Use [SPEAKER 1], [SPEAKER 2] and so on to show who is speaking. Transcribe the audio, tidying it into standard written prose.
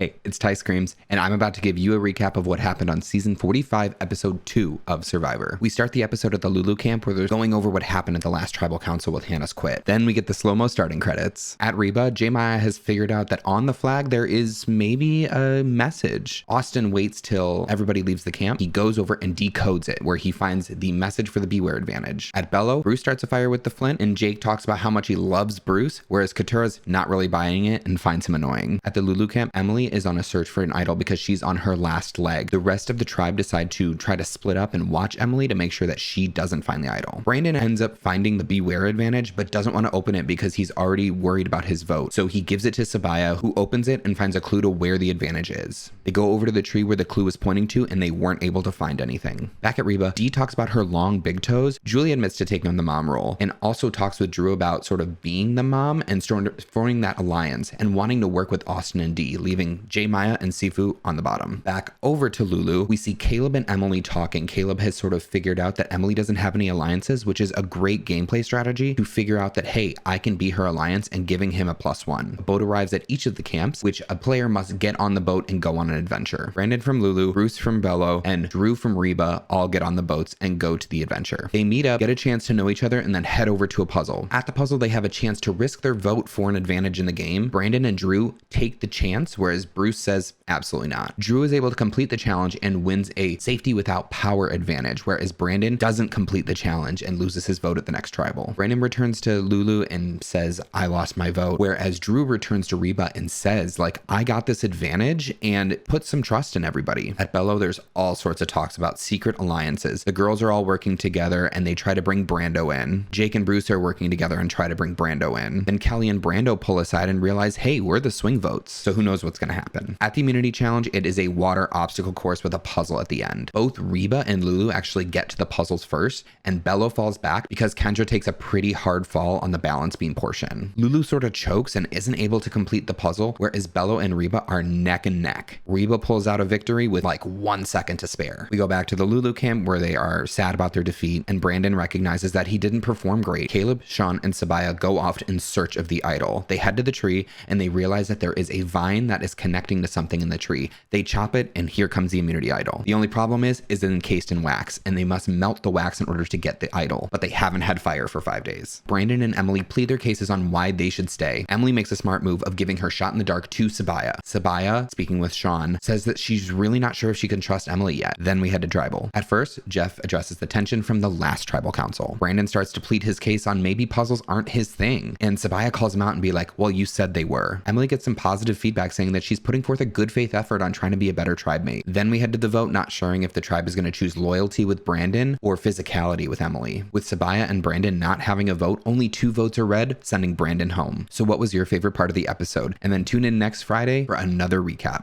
[SPEAKER 1] Hey, it's Ty Screams, and I'm about to give you a recap of what happened on season 45, episode 2 of Survivor. We start the episode at the Lulu camp where they're going over what happened at the last tribal council with Hannah's quit. Then we get the slow-mo starting credits. At Reba, J. Maya has figured out that on the flag there is maybe a message. Austin waits till everybody leaves the camp. He goes over and decodes it, where he finds the message for the Beware advantage. At Bello, Bruce starts a fire with the flint, and Jake talks about how much he loves Bruce, whereas Katura's not really buying it and finds him annoying. At the Lulu camp, Emily is on a search for an idol because she's on her last leg. The rest of the tribe decide to try to split up and watch Emily to make sure that she doesn't find the idol. Brandon ends up finding the Beware advantage, but doesn't want to open it because he's already worried about his vote. So he gives it to Sabaya, who opens it and finds a clue to where the advantage is. They go over to the tree where the clue was pointing to, and they weren't able to find anything. Back at Reba, Dee talks about her long big toes. Julie admits to taking on the mom role, and also talks with Drew about sort of being the mom and forming that alliance and wanting to work with Austin and Dee, leaving J. Maya and Sifu on the bottom. Back over to Lulu, we see Caleb and Emily talking. Caleb has sort of figured out that Emily doesn't have any alliances, which is a great gameplay strategy to figure out that, hey, I can be her alliance, and giving him a +1. A boat arrives at each of the camps, which a player must get on the boat and go on an adventure. Brandon from Lulu, Bruce from Bello, and Drew from Reba all get on the boats and go to the adventure. They meet up, get a chance to know each other, and then head over to a puzzle. At the puzzle, they have a chance to risk their vote for an advantage in the game. Brandon and Drew take the chance, whereas Bruce says absolutely not. Drew is able to complete the challenge and wins a safety without power advantage, whereas Brandon doesn't complete the challenge and loses his vote at the next tribal. Brandon returns to Lulu and says, I lost my vote, whereas Drew returns to Reba and says, like, I got this advantage, and puts some trust in everybody. At Bello, there's all sorts of talks about secret alliances. The girls are all working together and they try to bring Brando in. Jake and Bruce are working together and try to bring Brando in. Then Kelly and Brando pull aside and realize, hey, we're the swing votes, so who knows what's going to happen. At the immunity challenge, it is a water obstacle course with a puzzle at the end. Both Reba and Lulu actually get to the puzzles first, and Bello falls back because Kendra takes a pretty hard fall on the balance beam portion. Lulu sort of chokes and isn't able to complete the puzzle, whereas Bello and Reba are neck and neck. Reba pulls out a victory with like 1 second to spare. We go back to the Lulu camp where they are sad about their defeat, and Brandon recognizes that he didn't perform great. Caleb, Sean, and Sabaya go off in search of the idol. They head to the tree and they realize that there is a vine that is connecting to something in the tree. They chop it and here comes the immunity idol. The only problem is it's encased in wax, and they must melt the wax in order to get the idol, but they haven't had fire for 5 days. Brandon and Emily plead their cases on why they should stay. Emily makes a smart move of giving her shot in the dark to Sabaya. Sabaya, speaking with Sean, says that she's really not sure if she can trust Emily yet. Then we head to tribal. At first, Jeff addresses the tension from the last tribal council. Brandon starts to plead his case on maybe puzzles aren't his thing, and Sabaya calls him out and be like, well, you said they were. Emily gets some positive feedback saying that she's putting forth a good faith effort on trying to be a better tribe mate. Then we head to the vote, not sure if the tribe is going to choose loyalty with Brandon or physicality with Emily. With Sabaya and Brandon not having a vote, only 2 votes are red, sending Brandon home. So what was your favorite part of the episode? And then tune in next Friday for another recap.